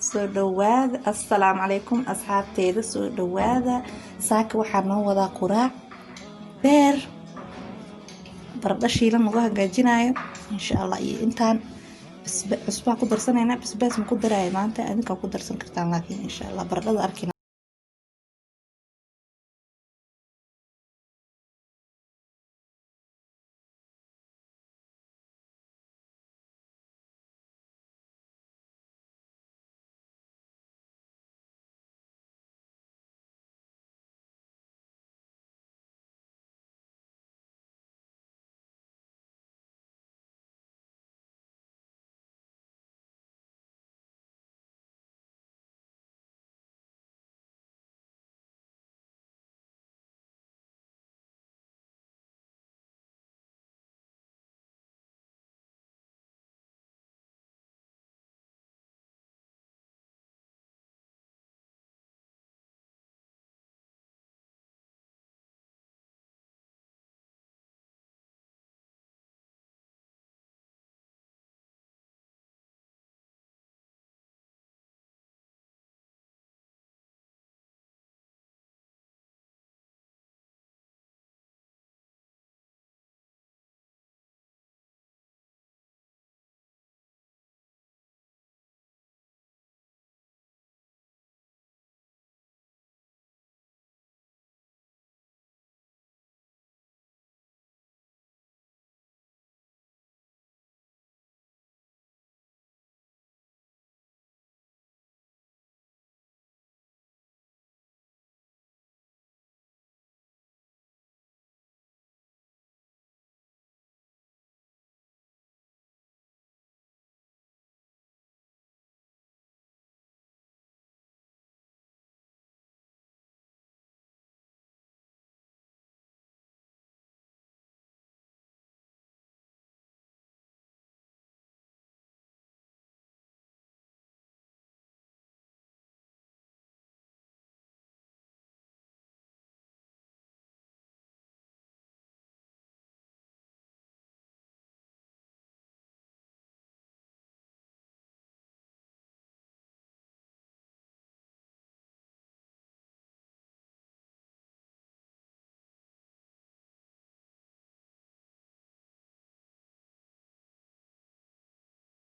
soo dhawaada. Assalaamu calaykum asxaabteeda, soo dhawaada. Saaka waxaa noo wadaa quraac beer baradho shiilan lagu hagaajinayo insha Allah. Iyo intaan cusbaa ku darsanayna, basbaas ma ku daraayo maanta, adinka ku darsan kartaan laakiin insha Allah baradhada arkina